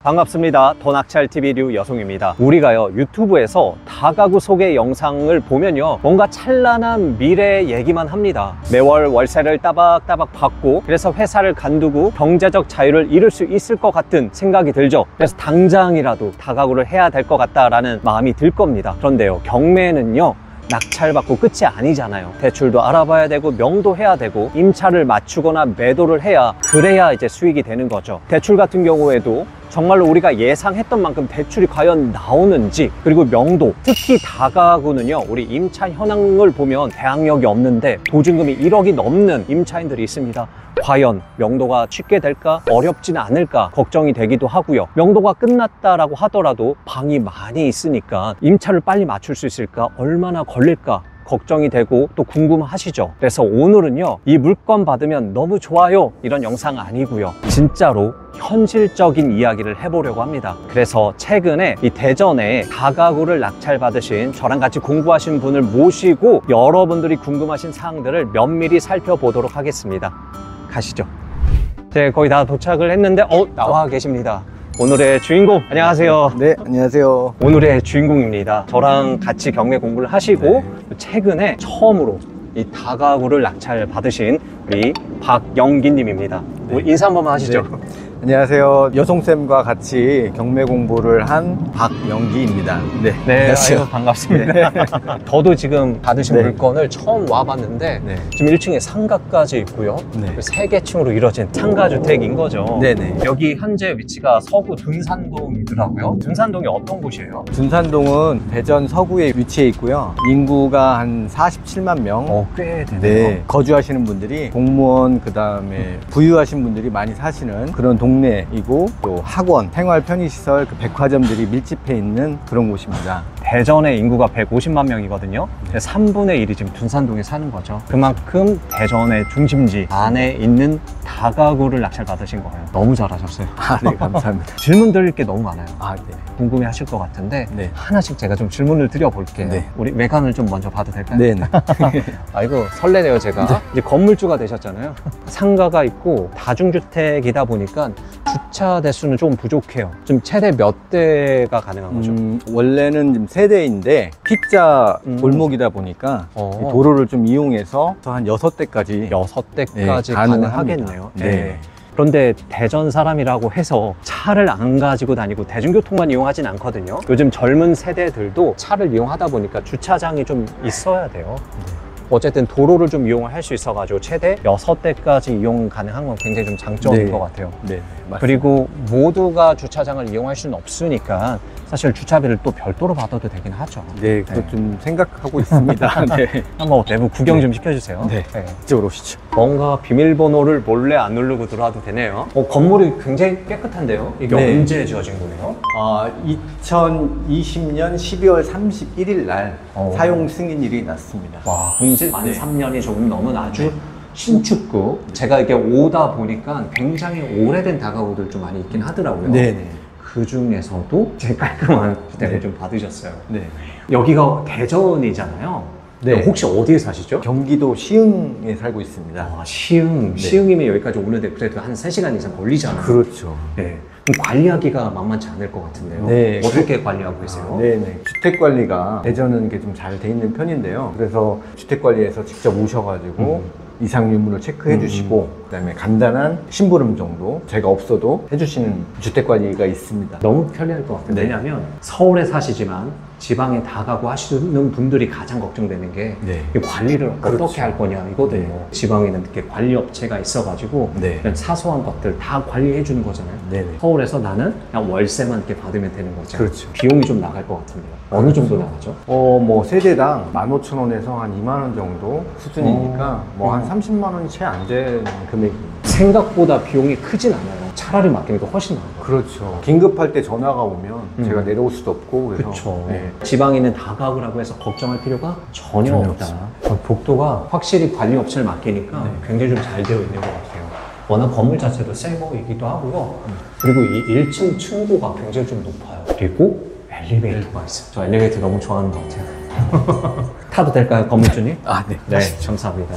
반갑습니다. 더낙찰TV 류여송입니다. 우리가요 유튜브에서 다가구 소개 영상을 보면요 뭔가 찬란한 미래 얘기만 합니다. 매월 월세를 따박따박 받고 그래서 회사를 간두고 경제적 자유를 이룰 수 있을 것 같은 생각이 들죠. 그래서 당장이라도 다가구를 해야 될 것 같다라는 마음이 들 겁니다. 그런데요 경매는요 낙찰받고 끝이 아니잖아요. 대출도 알아봐야 되고 명도 해야 되고 임차를 맞추거나 매도를 해야 그래야 이제 수익이 되는 거죠. 대출 같은 경우에도 정말로 우리가 예상했던 만큼 대출이 과연 나오는지, 그리고 명도, 특히 다가구는요 우리 임차 현황을 보면 대항력이 없는데 보증금이 1억이 넘는 임차인들이 있습니다. 과연 명도가 쉽게 될까? 어렵지는 않을까? 걱정이 되기도 하고요. 명도가 끝났다라고 하더라도 방이 많이 있으니까 임차를 빨리 맞출 수 있을까? 얼마나 걸릴까? 걱정이 되고 또 궁금하시죠? 그래서 오늘은요 이 물건 받으면 너무 좋아요 이런 영상 아니고요 진짜로 현실적인 이야기를 해보려고 합니다. 그래서 최근에 이 대전에 다가구를 낙찰받으신 저랑 같이 공부하신 분을 모시고 여러분들이 궁금하신 사항들을 면밀히 살펴보도록 하겠습니다. 가시죠. 네, 거의 다 도착을 했는데 나와 계십니다. 오늘의 주인공 안녕하세요. 네, 안녕하세요. 오늘의 주인공입니다. 저랑 같이 경매 공부를 하시고 최근에 처음으로 이 다가구를 낙찰 받으신 우리 박영기 님입니다. 인사 한 번만 하시죠. 네. 안녕하세요. 여송쌤과 같이 경매 공부를 한 박영기입니다. 네, 안녕하세요. 아유, 반갑습니다. 네. 저도 지금 받으신 물건을 처음 와봤는데 지금 1층에 상가까지 있고요. 3개 층으로 이루어진 상가주택인 거죠. 네네. 여기 현재 위치가 서구 둔산동이더라고요. 둔산동이 어떤 곳이에요? 둔산동은 대전 서구에 위치해 있고요. 인구가 한 47만 명. 꽤 되네요. 네. 거주하시는 분들이 공무원, 그 다음에 부유하신 분들이 많이 사시는 그런 동네이고, 또 학원, 생활 편의시설, 그 백화점들이 밀집해 있는 그런 곳입니다. 대전의 인구가 150만 명이거든요. 3분의 1이 지금 둔산동에 사는 거죠. 그만큼 대전의 중심지 안에 있는 다가구를 낙찰 받으신 거예요. 너무 잘하셨어요. 네, 감사합니다. 질문 드릴 게 너무 많아요. 네. 궁금해 하실 것 같은데 하나씩 제가 좀 질문을 드려볼게요. 우리 외관을 좀 먼저 봐도 될까요? 네네. 아이고 설레네요 제가. 이제 건물주가 되셨잖아요. 상가가 있고 다중주택이다 보니까 주차 대수는 좀 부족해요. 좀 최대 몇 대가 가능한 거죠? 원래는 지금 세대인데 T자 골목이다 보니까 이 도로를 좀 이용해서 한 6대까지 6대까지 가능하겠네요. 네. 그런데 대전 사람이라고 해서 차를 안 가지고 다니고 대중교통만 이용하진 않거든요. 요즘 젊은 세대들도 차를 이용하다 보니까 주차장이 좀 있어야 돼요. 어쨌든 도로를 좀 이용을 할 수 있어가지고 최대 6대까지 이용 가능한 건 굉장히 좀 장점인 것 같아요. 네, 그리고 모두가 주차장을 이용할 수는 없으니까 사실 주차비를 또 별도로 받아도 되긴 하죠. 네, 그거 좀 생각하고 있습니다. 네. 한번 내부 구경 좀 시켜주세요. 네, 이쪽으로 오시죠. 뭔가 비밀번호를 몰래 안 누르고 들어와도 되네요. 건물이 굉장히 깨끗한데요. 이게 언제 지어진 거예요? 2020년 12월 31일 날 사용 승인일이 났습니다. 와, 이제 만 3년이 조금 넘은 아주 신축급. 제가 이게 오다 보니까 굉장히 오래된 다가구들 좀 많이 있긴 하더라고요. 그 중에서도 제일 깔끔한 주택을 좀 받으셨어요. 여기가 대전이잖아요. 혹시 어디에 사시죠? 경기도 시흥에 살고 있습니다. 시흥이면 여기까지 오는데 그래도 한 3시간 이상 걸리잖아요. 그렇죠. 그럼 관리하기가 만만치 않을 것 같은데요. 어떻게 관리하고 계세요? 주택 관리가 대전은 좀 잘 돼 있는 편인데요. 그래서 주택 관리에서 직접 오셔가지고 이상 유무를 체크해 주시고, 그다음에 간단한 심부름 정도 제가 없어도 해주시는 주택 관리가 있습니다. 너무 편리할 것 같아요. 왜냐하면 서울에 사시지만 지방에 다가구 하시는 분들이 가장 걱정되는 게 이 관리를 어떻게 할 거냐 이거든요. 지방에는 이렇게 관리 업체가 있어가지고 그냥 사소한 것들 다 관리해 주는 거잖아요. 서울에서 나는 그냥 월세만 이렇게 받으면 되는 거죠. 그렇죠. 비용이 좀 나갈 것 같은데요. 어느 정도 나가죠? 뭐 세대당 15,000원에서 한 2만 원 정도 수준이니까 뭐 한 30만 원이 채 안 되는 금액입니다. 생각보다 비용이 크진 않아요. 차라리 맡기니까 훨씬 나은 거예요. 그렇죠. 긴급할 때 전화가 오면 제가 내려올 수도 없고 그래서 그렇죠. 지방에 있는 다가구라고 해서 걱정할 필요가 전혀 없다. 복도가 확실히 관리 업체를 맡기니까 굉장히 좀 잘 되어 있는 것 같아요. 워낙 건물 자체도 새 거이기도 하고요. 그리고 이 1층 층고가 굉장히 좀 높아요. 그리고 엘리베이터가 있어요. 저 엘리베이터 너무 좋아하는 것 같아요. 타도 될까요, 건물주님? 네. 네, 감사합니다.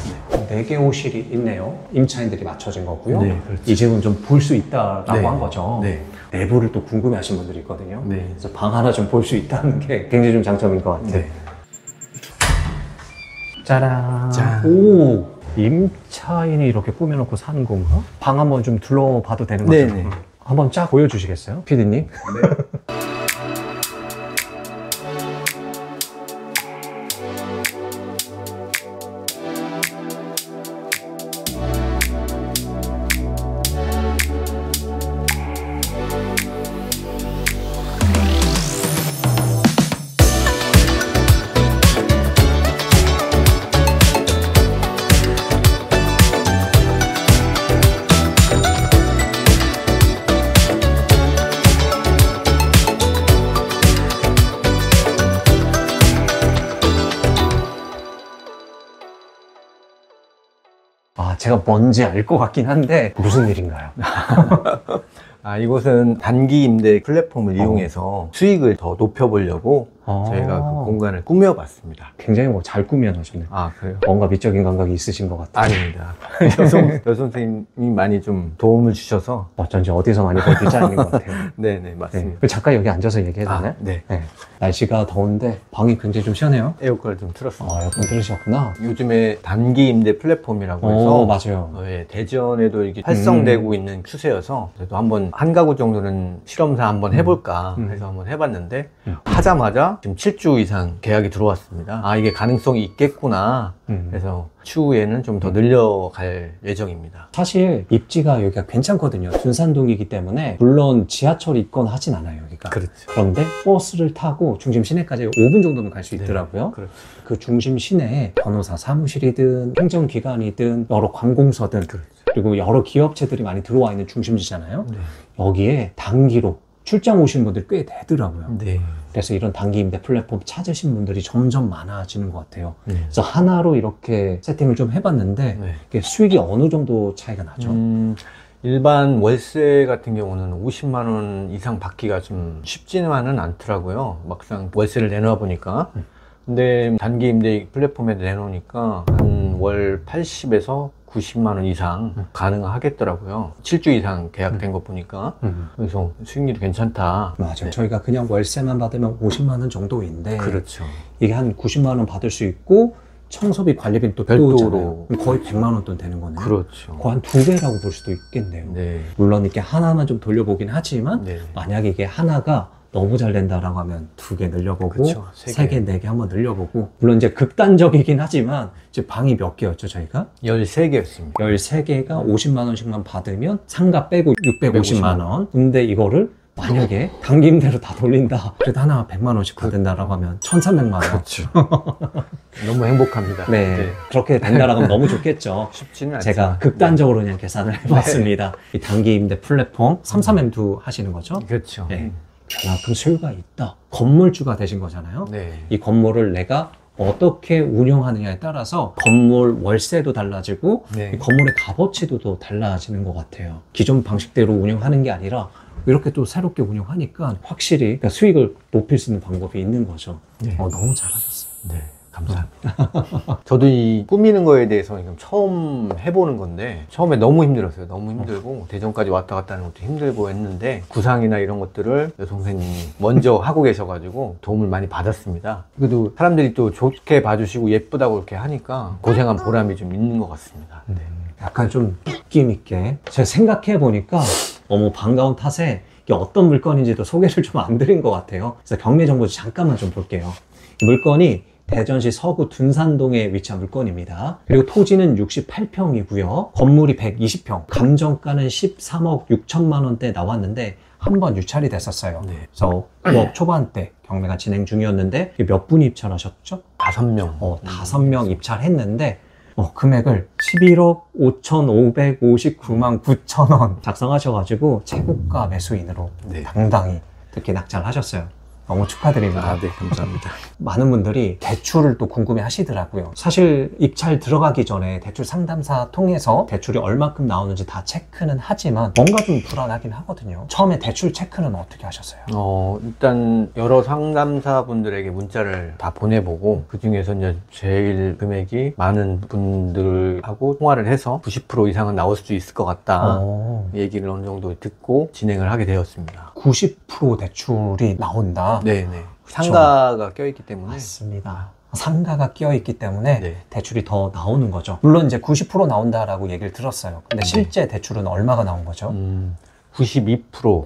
4개 호실이 있네요. 임차인들이 맞춰진 거고요. 네, 그렇죠. 이 집은 좀 볼 수 있다라고 네. 한 거죠. 네. 내부를 또 궁금해 하신 분들이 있거든요. 네. 그래서 방 하나 좀 볼 수 있다는 게 굉장히 좀 장점인 것 같아요. 네. 짜란. 짠. 오, 임차인이 이렇게 꾸며놓고 사는 건가? 방 한번 좀 둘러봐도 되는 거죠? 네네. 한번 쫙 보여주시겠어요? 피디님? 아, 제가 뭔지 알 것 같긴 한데 무슨 일인가요? 이곳은 단기 임대 플랫폼을 이용해서 수익을 더 높여보려고 저희가 그 공간을 꾸며봤습니다. 굉장히 뭐 잘 꾸며놓으셨네요. 그래요? 뭔가 미적인 감각이 있으신 것 같아요. 아닙니다. 여선생님이 많이 좀 도움을 주셔서. 어쩐지 어디서 많이 본 디자인인 것 같아요. 네네, 맞습니다. 네. 잠깐 여기 앉아서 얘기해도 되나요? 네. 네. 날씨가 더운데 방이 굉장히 좀 시원해요. 에어컨을 좀 틀었습니다. 에어컨 들으셨구나. 요즘에 단기 임대 플랫폼이라고 해서 맞아요. 대전에도 이렇게 활성되고 있는 추세여서 그래도 한번 한 가구 정도는 실험사 한번 해볼까 해서 한번 해봤는데 하자마자 지금 7주 이상 계약이 들어왔습니다. 이게 가능성이 있겠구나. 그래서 추후에는 좀 더 늘려갈 예정입니다. 사실 입지가 여기가 괜찮거든요. 둔산동이기 때문에 물론 지하철이 있거나 하진 않아요, 여기가. 그렇죠. 그런데 버스를 타고 중심 시내까지 5분 정도면 갈 수 있더라고요. 그렇죠. 그 중심 시내에 변호사 사무실이든 행정기관이든 여러 관공서든 그리고 여러 기업체들이 많이 들어와 있는 중심지잖아요. 네. 여기에 단기로 출장 오시는 분들이 꽤 되더라고요. 네. 그래서 이런 단기 임대 플랫폼 찾으신 분들이 점점 많아지는 것 같아요. 그래서 하나로 이렇게 세팅을 좀 해봤는데 네. 이게 수익이 어느 정도 차이가 나죠? 일반 월세 같은 경우는 50만 원 이상 받기가 좀 쉽지만은 않더라고요. 막상 월세를 내놓아 보니까. 근데 단기 임대 플랫폼에 내놓으니까 한 월 80에서 90만 원 이상 가능하겠더라고요. 7주 이상 계약된 거 보니까. 그래서 수익률이 괜찮다. 맞아요. 네. 저희가 그냥 월세만 받으면 50만 원 정도인데 그렇죠. 이게 한 90만 원 받을 수 있고 청소비 관리비는 또 별도로. 별도잖아요. 거의 100만 원 돈 되는 거네요. 그렇죠. 거의 한 2배라고 볼 수도 있겠네요. 네. 물론 이렇게 하나만 좀 돌려보긴 하지만 네. 만약에 이게 하나가 너무 잘 된다라고 하면 2개 늘려보고 그렇죠. 3개, 4개 한번 늘려보고 물론 이제 극단적이긴 하지만 이제 방이 몇 개였죠 저희가? 13개였습니다. 13개가 50만 원씩만 받으면 상가 빼고 650만 원. 근데 이거를 만약에 단기임대로 다 돌린다 그래도 하나 100만 원씩 받는다라고 하면 1300만 원. 그렇죠. 너무 행복합니다. 네, 그렇게 된다라고 하면 너무 좋겠죠. 쉽지는 않죠. 제가 극단적으로 그냥 계산을 해봤습니다. 이 단기임대 플랫폼 33M2 하시는 거죠? 그렇죠. 네. 그만큼 수요가 있다. 건물주가 되신 거잖아요. 네. 이 건물을 내가 어떻게 운영하느냐에 따라서 건물 월세도 달라지고 네. 이 건물의 값어치도 또 달라지는 것 같아요. 기존 방식대로 운영하는 게 아니라 이렇게 또 새롭게 운영하니까 확실히 그러니까 수익을 높일 수 있는 방법이 있는 거죠. 네. 너무 잘하셨어요. 네. 감사합니다. 저도 이 꾸미는 거에 대해서 지금 처음 해보는 건데 처음에 너무 힘들었어요. 너무 힘들고 대전까지 왔다 갔다 하는 것도 힘들고 했는데 구상이나 이런 것들을 여선생님이 먼저 하고 계셔가지고 도움을 많이 받았습니다. 그래도 사람들이 또 좋게 봐주시고 예쁘다고 이렇게 하니까 고생한 보람이 좀 있는 것 같습니다. 네. 약간 좀 느낌 있게 제가 생각해 보니까 너무 반가운 탓에 이게 어떤 물건인지도 소개를 좀 안 드린 것 같아요. 그래서 경매 정보 잠깐만 좀 볼게요. 이 물건이 대전시 서구 둔산동에 위치한 물건입니다. 그리고 토지는 68평이고요. 건물이 120평, 감정가는 13억 6천만 원대 나왔는데 한 번 유찰이 됐었어요. 네. 그래서 9억 초반대 경매가 진행 중이었는데 몇 분이 입찰하셨죠? 5명. 5명 입찰했는데 금액을 11억 5,559만 9천 원 작성하셔가지고 최고가 매수인으로 네. 당당히 특히 낙찰하셨어요. 너무 축하드립니다. 네, 감사합니다. 많은 분들이 대출을 또 궁금해 하시더라고요. 사실 입찰 들어가기 전에 대출 상담사 통해서 대출이 얼마큼 나오는지 다 체크는 하지만 뭔가 좀 불안하긴 하거든요. 처음에 대출 체크는 어떻게 하셨어요? 일단 여러 상담사 분들에게 문자를 다 보내보고 그 중에서 이제 제일 금액이 많은 분들하고 통화를 해서 90% 이상은 나올 수 있을 것 같다. 얘기를 어느 정도 듣고 진행을 하게 되었습니다. 90% 대출이 나온다. 네네. 상가가 껴있기 때문에. 맞습니다. 상가가 끼어있기 때문에 네. 대출이 더 나오는 거죠. 물론 이제 90% 나온다라고 얘기를 들었어요. 근데 실제 대출은 얼마가 나온 거죠? 92%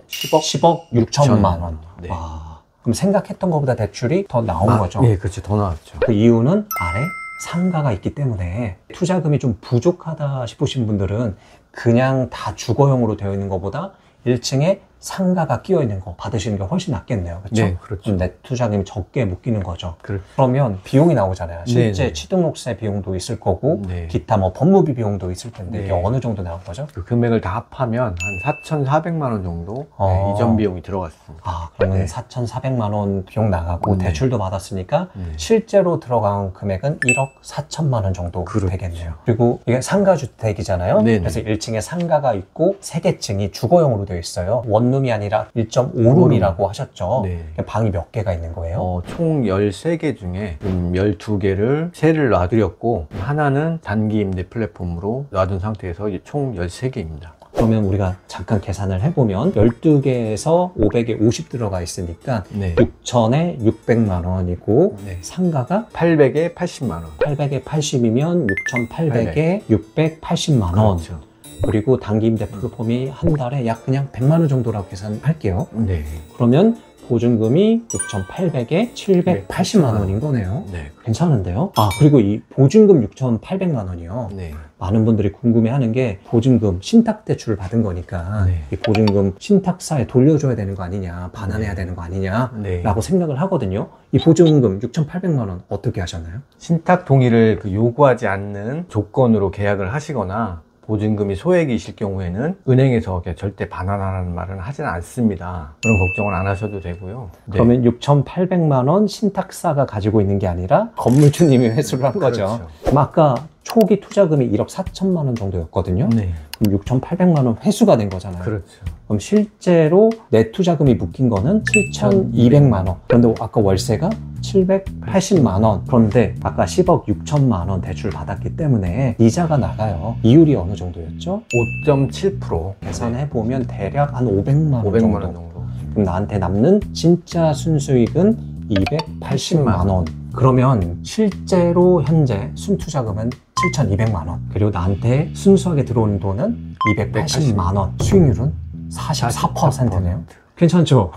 10억 6천만 원. 네. 와, 그럼 생각했던 것보다 대출이 더 나온 거죠. 네, 그렇죠. 더 나왔죠. 그 이유는 아래 상가가 있기 때문에 투자금이 좀 부족하다 싶으신 분들은 그냥 다 주거용으로 되어 있는 것보다 1층에 상가가 끼어 있는 거 받으시는 게 훨씬 낫겠네요. 그렇죠? 네, 그렇죠. 내 투자금이 적게 묶이는 거죠. 그렇죠. 그러면 비용이 나오잖아요. 실제 네네. 취등록세 비용도 있을 거고 네. 기타 뭐 법무비 비용도 있을 텐데 네. 이게 어느 정도 나온 거죠? 그 금액을 다 합하면 한 4,400만 원 정도 이전 비용이 들어갔습니다. 그러면 네. 4,400만 원 비용 나가고 네. 대출도 받았으니까 네. 실제로 들어간 금액은 1억 4천만 원 정도 그렇죠. 되겠네요. 그리고 이게 상가주택이잖아요. 네네. 그래서 1층에 상가가 있고 3개층이 주거용으로 되어 있어요. 원룸이 아니라 1.5룸이라고 하셨죠. 네. 방이 몇 개가 있는 거예요? 총 13개 중에 12개를 세를 놔드렸고 하나는 단기 임대 플랫폼으로 놔둔 상태에서 이제 총 13개입니다. 그러면 우리가 잠깐 계산을 해보면 12개에서 500에 50 들어가 있으니까 네. 6천에 600만 원이고 네. 상가가 800에 80만 원. 800에 80이면 6,800에 680만 원. 그렇죠. 그리고 단기 임대 플랫폼이 한 달에 약 그냥 100만 원 정도라고 계산할게요. 네. 그러면 보증금이 6,800에 780만 원인 거네요. 네. 괜찮은데요? 그리고 이 보증금 6,800만 원이요. 네. 많은 분들이 궁금해하는 게 보증금 신탁 대출을 받은 거니까 네. 이 보증금 신탁사에 돌려줘야 되는 거 아니냐, 반환해야 되는 거 아니냐라고 네. 생각을 하거든요. 이 보증금 6,800만 원 어떻게 하셨나요? 신탁 동의를 요구하지 않는 조건으로 계약을 하시거나 보증금이 소액이실 경우에는 은행에서 절대 반환하라는 말은 하지는 않습니다. 그런 걱정은 안 하셔도 되고요. 네. 그러면 6,800만 원 신탁사가 가지고 있는 게 아니라 건물주님이 회수를 한 거죠. 그렇죠. 그럼 아까 초기 투자금이 1억 4천만 원 정도였거든요. 네. 그럼 6,800만 원 회수가 된 거잖아요. 그렇죠. 그럼 실제로 내 투자금이 묶인 거는 7,200만 원. 그런데 아까 월세가 780만 원. 그런데 아까 10억 6천만 원 대출 받았기 때문에 이자가 나가요. 이율이 어느 정도였죠? 5.7%. 계산해 보면 대략 한 500만 원 500만 정도. 원 정도. 그럼 나한테 남는 진짜 순수익은 280만 원. 그러면 실제로 현재 순투자금은 7,200만 원. 그리고 나한테 순수하게 들어오는 돈은 280만 원. 수익률은 44%네요. 괜찮죠?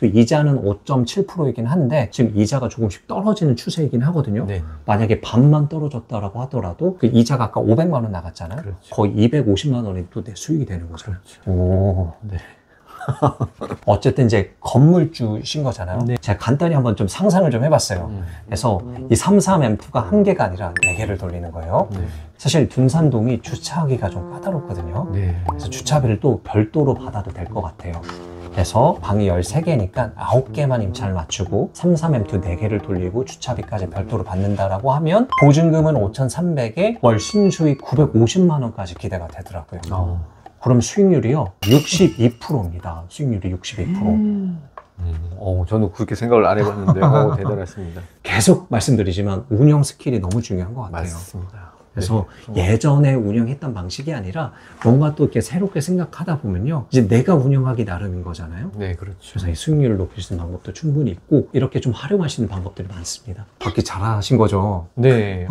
이자는 5.7%이긴 한데 지금 이자가 조금씩 떨어지는 추세이긴 하거든요. 네. 만약에 반만 떨어졌다라고 하더라도 그 이자가 아까 500만 원 나갔잖아요. 그렇죠. 거의 250만 원이 또 내 수익이 되는 거죠. 그렇죠. 오. 네. 어쨌든 이제 건물주신 거잖아요. 네. 제가 간단히 한번 좀 상상을 좀 해봤어요. 그래서 이 33M2가 한 개가 아니라 4개를 돌리는 거예요. 네. 사실 둔산동이 주차하기가 좀 까다롭거든요. 네. 그래서 주차비를 또 별도로 받아도 될 것 같아요. 그래서 방이 13개니까 9개만 임차를 맞추고 33M2 4개를 돌리고 주차비까지 별도로 받는다라고 하면 보증금은 5,300에 월 순수익 950만 원까지 기대가 되더라고요. 그럼 수익률이요 62%입니다. 수익률이 62%. 저는 그렇게 생각을 안 해봤는데 대단하십니다. 계속 말씀드리지만 운영 스킬이 너무 중요한 것 같아요. 맞습니다. 그래서 예전에 운영했던 방식이 아니라 뭔가 또 이렇게 새롭게 생각하다 보면요 이제 내가 운영하기 나름인 거잖아요. 네, 그렇죠. 그래서 이 수익률을 높일 수 있는 방법도 충분히 있고 이렇게 좀 활용하시는 방법들이 많습니다. 받기 잘하신 거죠? 네,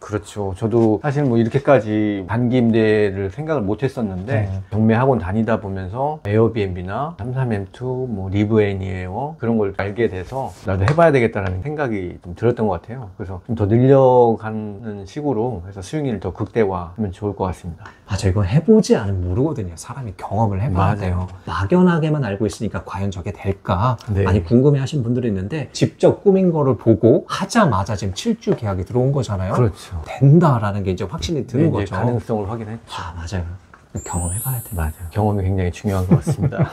그렇죠. 저도 사실 이렇게까지 단기 임대를 생각을 못 했었는데 경매 학원 다니다 보면서 에어비앤비나 33M2, 리브애니에어 그런 걸 알게 돼서 나도 해봐야 되겠다라는 생각이 좀 들었던 것 같아요. 그래서 좀 더 늘려가는 식으로 해서 수익률을 더 극대화하면 좋을 것 같습니다. 맞아, 이거 해보지 않으면 모르거든요. 사람이 경험을 해봐야 맞아요. 돼요. 막연하게만 알고 있으니까 과연 저게 될까? 네. 많이 궁금해하신 분들이 있는데 직접 꾸민 거를 보고 하자마자 지금 7주 계약이 들어온 거잖아요. 그렇죠. 된다라는 게 이제 확신이 드는 네, 거죠. 이제 가능성을 확인했죠. 맞아요. 경험해봐야 돼. 맞아요. 경험이 굉장히 중요한 것 같습니다.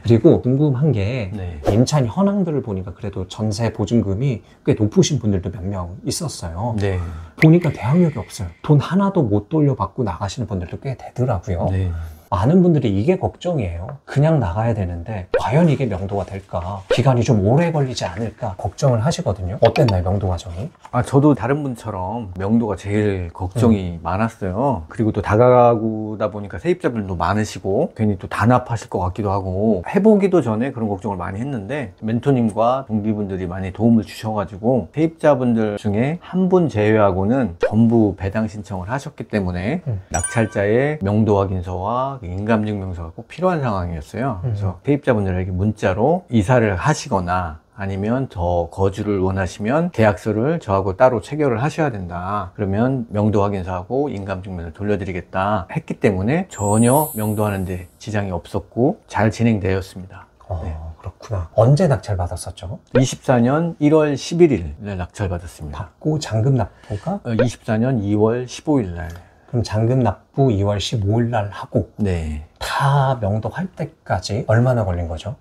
그리고 궁금한 게 네. 임차인 현황들을 보니까 그래도 전세 보증금이 꽤 높으신 분들도 몇 명 있었어요. 네. 보니까 대항력이 없어요. 돈 하나도 못 돌려받고 나가시는 분들도 꽤 되더라고요. 네. 많은 분들이 이게 걱정이에요. 그냥 나가야 되는데 과연 이게 명도가 될까? 기간이 좀 오래 걸리지 않을까? 걱정을 하시거든요. 어땠나요, 명도 과정이? 저도 다른 분처럼 명도가 제일 걱정이 많았어요. 그리고 또 다가구다 보니까 세입자분들도 많으시고 괜히 또 단합하실 것 같기도 하고 해보기도 전에 그런 걱정을 많이 했는데 멘토님과 동기분들이 많이 도움을 주셔가지고 세입자분들 중에 한 분 제외하고는 전부 배당 신청을 하셨기 때문에 낙찰자의 명도 확인서와 인감증명서가 꼭 필요한 상황이었어요. 그래서 세입자분들에게 문자로 이사를 하시거나 아니면 더 거주를 원하시면 계약서를 저하고 따로 체결을 하셔야 된다. 그러면 명도 확인서하고 인감증명을 돌려드리겠다 했기 때문에 전혀 명도하는데 지장이 없었고 잘 진행되었습니다. 네. 그렇구나. 언제 낙찰 받았었죠? 24년 1월 11일 낙찰 받았습니다. 받고 잔금 납부가? 24년 2월 15일 날. 그럼 잔금 납부 2월 15일 날 하고 네. 다 명도할 때까지 얼마나 걸린 거죠?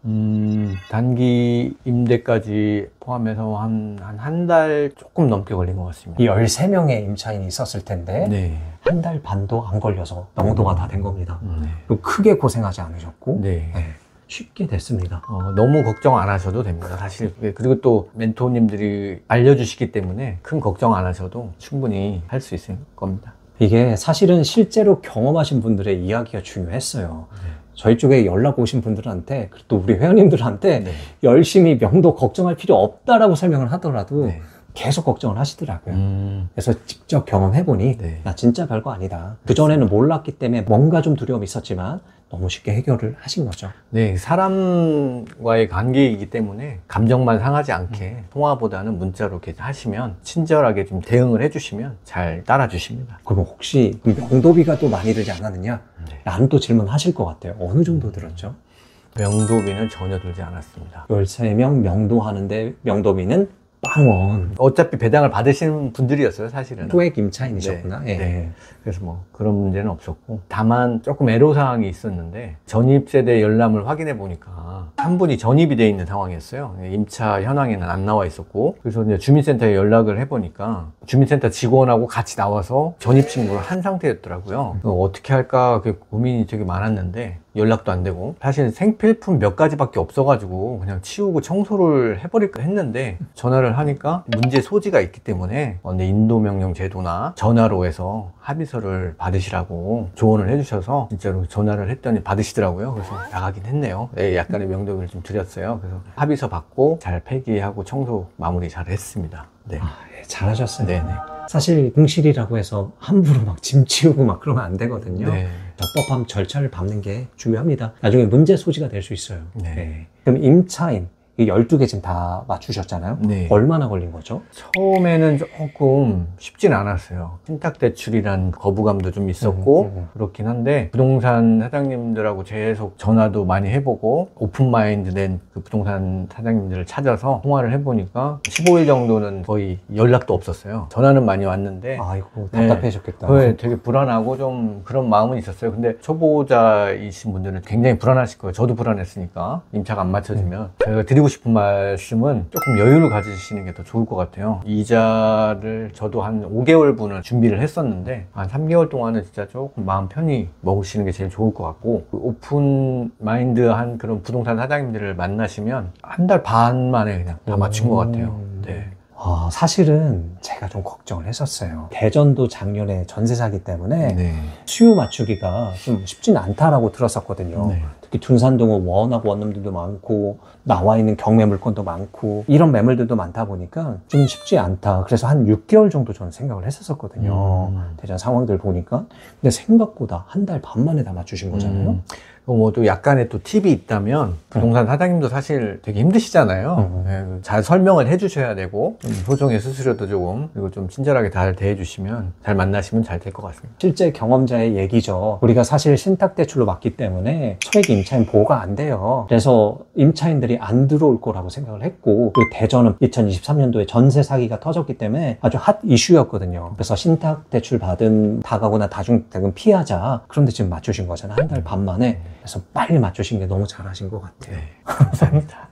단기 임대까지 포함해서 한 달 조금 넘게 걸린 것 같습니다. 이 13명의 임차인이 있었을 텐데 네. 한 달 반도 안 걸려서 명도가 다 된 겁니다. 네. 그리고 크게 고생하지 않으셨고 네. 쉽게 됐습니다. 너무 걱정 안 하셔도 됩니다. 사실. 그리고 또 멘토님들이 알려주시기 때문에 큰 걱정 안 하셔도 충분히 할 수 있을 겁니다. 이게 사실은 실제로 경험하신 분들의 이야기가 중요했어요. 저희 쪽에 연락 오신 분들한테 또 우리 회원님들한테 네. 열심히 명도 걱정할 필요 없다라고 설명을 하더라도 네. 계속 걱정을 하시더라고요. 그래서 직접 경험해보니 네. 나 진짜 별거 아니다. 그전에는 몰랐기 때문에 뭔가 좀 두려움이 있었지만 너무 쉽게 해결을 하신 거죠. 네, 사람과의 관계이기 때문에 감정만 상하지 않게 통화보다는 문자로 이렇게 하시면 친절하게 좀 대응을 해주시면 잘 따라주십니다. 그럼 혹시 명도비가 또 많이 들지 않았느냐? 라는 또 질문하실 것 같아요. 어느 정도 들었죠? 명도비는 전혀 들지 않았습니다. 13명 명도하는데 명도비는 빵원. 어차피 배당을 받으시는 분들이었어요, 사실은. 소액 임차인이셨구나. 네, 예. 네. 그래서 뭐 그런 문제는 없었고, 다만 조금 애로사항이 있었는데 전입세대 열람을 확인해 보니까 한 분이 전입이 돼 있는 상황이었어요. 임차 현황에는 안 나와 있었고, 그래서 이제 주민센터에 연락을 해보니까 주민센터 직원하고 같이 나와서 전입 신고를 한 상태였더라고요. 어떻게 할까 고민이 되게 많았는데 연락도 안 되고, 사실 생필품 몇 가지밖에 없어가지고 그냥 치우고 청소를 해버릴까 했는데 전화를 하니까 문제 소지가 있기 때문에 인도명령 제도나 전화로 해서 합의서를 받으시라고 조언을 해주셔서 진짜로 전화를 했더니 받으시더라고요. 그래서 나가긴 했네요. 네, 약간의 명도비를 좀 드렸어요. 그래서 합의서 받고 잘 폐기하고 청소 마무리 잘 했습니다. 네. 예, 잘하셨어요. 네네. 사실 공실이라고 해서 함부로 막 짐 치우고 막 그러면 안 되거든요. 네. 적법한 절차를 밟는 게 중요합니다. 나중에 문제 소지가 될 수 있어요. 네. 예. 그럼 임차인 이 12개 지금 다 맞추셨잖아요. 네. 얼마나 걸린 거죠? 처음에는 조금 쉽진 않았어요. 신탁대출이란 거부감도 좀 있었고 그렇긴 한데 부동산 사장님들하고 계속 전화도 많이 해보고 오픈마인드 된 그 부동산 사장님들을 찾아서 통화를 해보니까 15일 정도는 거의 연락도 없었어요. 전화는 많이 왔는데 아이고 답답해졌겠다. 그게 되게 불안하고 좀 그런 마음은 있었어요. 근데 초보자이신 분들은 굉장히 불안하실 거예요. 저도 불안했으니까 임차가 안 맞춰지면. 제가 드리고 싶은 말씀은 조금 여유를 가지시는 게 더 좋을 것 같아요. 이자를 저도 한 5개월 분을 준비를 했었는데 한 3개월 동안은 진짜 조금 마음 편히 먹으시는 게 제일 좋을 것 같고, 그 오픈 마인드한 그런 부동산 사장님들을 만나시면 한 달 반 만에 그냥 다 맞춘 것 같아요. 네. 사실은 제가 좀 걱정을 했었어요. 대전도 작년에 전세 사기 때문에 네. 수요 맞추기가 좀 쉽지는 않다라고 들었었거든요. 네. 특히 둔산동은 워낙 원룸들도 많고 나와 있는 경매 물건도 많고 이런 매물들도 많다 보니까 좀 쉽지 않다. 그래서 한 6개월 정도 저는 생각을 했었거든요. 대전 상황들 보니까. 근데 생각보다 한 달 반 만에 다 맞추신 거잖아요. 뭐 또 약간의 또 팁이 있다면 부동산 사장님도 사실 되게 힘드시잖아요. 네, 잘 설명을 해주셔야 되고 좀 소정의 수수료도 조금 그리고 좀 친절하게 잘 대해주시면 잘 만나시면 잘 될 것 같습니다. 실제 경험자의 얘기죠. 우리가 사실 신탁대출로 받기 때문에 소액 임차인 보호가 안 돼요. 그래서 임차인들이 안 들어올 거라고 생각을 했고, 그리고 대전은 2023년도에 전세 사기가 터졌기 때문에 아주 핫 이슈였거든요. 그래서 신탁대출 받은 다가구나 다중대금 피하자. 그런데 지금 맞추신 거잖아요. 한 달 반 만에. 그래서 빨리 맞추신 게 너무 잘하신 것 같아요. 네, 감사합니다.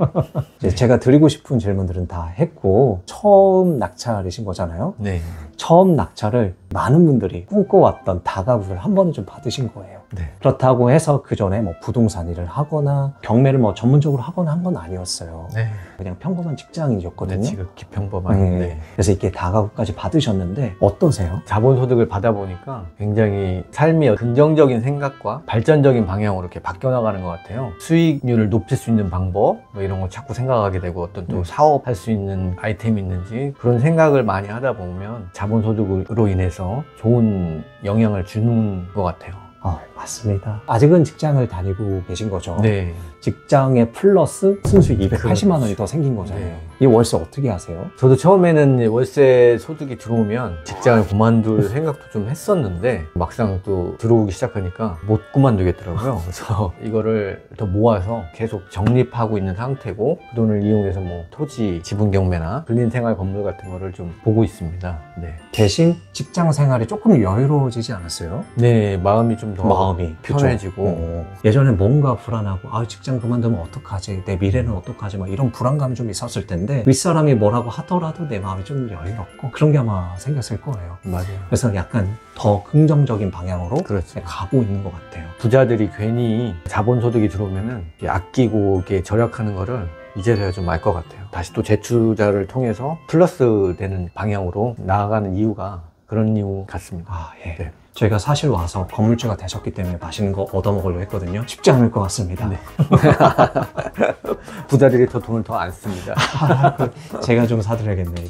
이제 제가 드리고 싶은 질문들은 다 했고, 처음 낙찰이신 거잖아요. 네. 처음 낙찰을 많은 분들이 꿈꿔왔던 다가구를 한 번은 좀 받으신 거예요. 네. 그렇다고 해서 그 전에 뭐 부동산 일을 하거나 경매를 뭐 전문적으로 하거나 한 건 아니었어요. 네. 그냥 평범한 직장인이었거든요. 지극히 평범한. 네. 네. 그래서 이렇게 다가구까지 받으셨는데 어떠세요? 자본소득을 받아보니까 굉장히 삶이 긍정적인 생각과 발전적인 방향으로 이렇게 바뀌어나가는 것 같아요. 수익률을 높일 수 있는 방법, 뭐 이런 걸 자꾸 생각하게 되고 어떤 또 사업할 수 있는 아이템이 있는지 그런 생각을 많이 하다 보면 자본소득으로 인해서 좋은 영향을 주는 것 같아요. 맞습니다. 아직은 직장을 다니고 계신 거죠? 네. 직장에 플러스 순수익 280만 원이 더 생긴 거잖아요. 네. 이 월세 어떻게 하세요? 저도 처음에는 월세 소득이 들어오면 직장을 그만둘 생각도 좀 했었는데 막상 또 들어오기 시작하니까 못 그만두겠더라고요. 그래서 이거를 더 모아서 계속 적립하고 있는 상태고 그 돈을 이용해서 뭐 토지, 지분 경매나 근린생활 건물 같은 거를 좀 보고 있습니다. 네. 대신 직장 생활이 조금 여유로워지지 않았어요? 네, 마음이 좀 더 마음이 편해지고. 예전에 뭔가 불안하고 직장 그만두면 어떡하지, 내 미래는 어떡하지, 막 이런 불안감이 좀 있었을 텐데 윗사람이 뭐라고 하더라도 내 마음이 좀 여유롭고 그런 게 아마 생겼을 거예요. 맞아요. 그래서 약간 더 긍정적인 방향으로 그렇죠. 가고 있는 것 같아요. 부자들이 괜히 자본소득이 들어오면은 아끼고 이렇게 절약하는 거를 이제서야 좀 알 것 같아요. 다시 또 재투자를 통해서 플러스 되는 방향으로 나아가는 이유가 그런 이유 같습니다. 예. 네. 저희가 사실 와서 건물주가 되셨기 때문에 맛있는 거 얻어먹으려고 했거든요. 쉽지 않을 것 같습니다. 네. 부자들이 더 돈을 더 안 씁니다. 제가 좀 사드려야겠네요.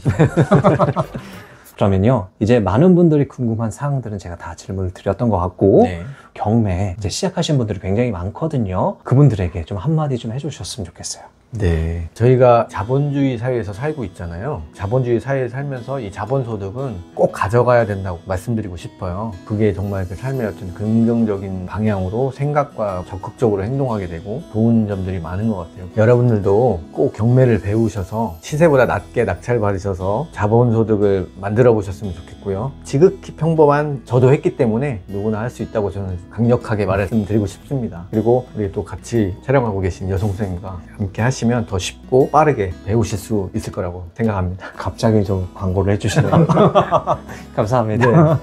그러면요, 이제 많은 분들이 궁금한 사항들은 제가 다 질문을 드렸던 것 같고, 네. 경매 이제 시작하신 분들이 굉장히 많거든요. 그분들에게 좀 한마디 좀 해주셨으면 좋겠어요. 네. 저희가 자본주의 사회에서 살고 있잖아요. 자본주의 사회에 살면서 이 자본소득은 꼭 가져가야 된다고 말씀드리고 싶어요. 그게 정말 그 삶의 어떤 긍정적인 방향으로 생각과 적극적으로 행동하게 되고 좋은 점들이 많은 것 같아요. 여러분들도 꼭 경매를 배우셔서 시세보다 낮게 낙찰 받으셔서 자본소득을 만들어 보셨으면 좋겠고요. 지극히 평범한 저도 했기 때문에 누구나 할 수 있다고 저는 강력하게 말씀드리고 싶습니다. 그리고 우리 또 같이 촬영하고 계신 여성 선생님과 함께 하시면 더 쉽고 빠르게 배우실 수 있을 거라고 생각합니다. 갑자기 좀 광고를 해주시네요. 감사합니다.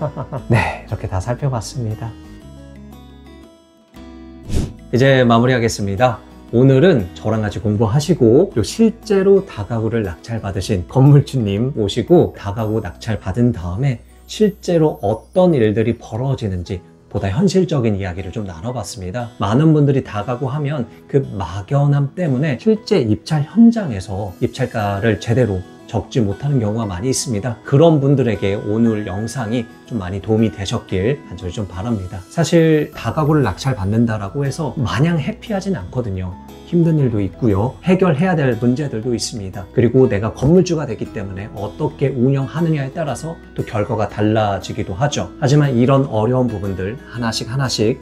네, 이렇게 다 살펴봤습니다. 이제 마무리하겠습니다. 오늘은 저랑 같이 공부하시고 그리고 실제로 다가구를 낙찰 받으신 건물주님 모시고 다가구 낙찰 받은 다음에 실제로 어떤 일들이 벌어지는지 보다 현실적인 이야기를 좀 나눠봤습니다. 많은 분들이 다가구 하면 그 막연함 때문에 실제 입찰 현장에서 입찰가를 제대로 적지 못하는 경우가 많이 있습니다. 그런 분들에게 오늘 영상이 좀 많이 도움이 되셨길 간절히 좀 바랍니다. 사실 다가구를 낙찰 받는다라고 해서 마냥 해피하진 않거든요. 힘든 일도 있고요. 해결해야 될 문제들도 있습니다. 그리고 내가 건물주가 되기 때문에 어떻게 운영하느냐에 따라서 또 결과가 달라지기도 하죠. 하지만 이런 어려운 부분들 하나씩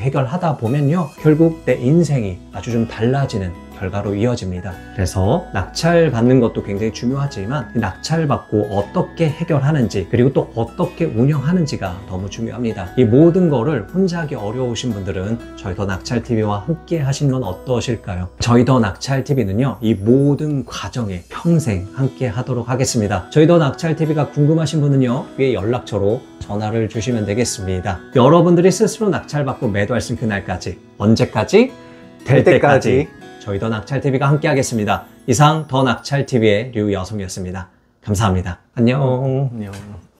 해결하다 보면요, 결국 내 인생이 아주 좀 달라지는 결과로 이어집니다. 그래서 낙찰 받는 것도 굉장히 중요하지만 낙찰 받고 어떻게 해결하는지 그리고 또 어떻게 운영하는지가 너무 중요합니다. 이 모든 거를 혼자 하기 어려우신 분들은 저희 더 낙찰TV와 함께 하시는 건 어떠실까요? 저희 더 낙찰TV는요, 이 모든 과정에 평생 함께 하도록 하겠습니다. 저희 더 낙찰TV가 궁금하신 분은요, 위에 연락처로 전화를 주시면 되겠습니다. 여러분들이 스스로 낙찰받고 매도할 수 있는 그날까지, 언제까지? 될 때까지 저희 더 낙찰TV가 함께 하겠습니다. 이상 더 낙찰TV의 류여성이었습니다. 감사합니다. 안녕. 안녕.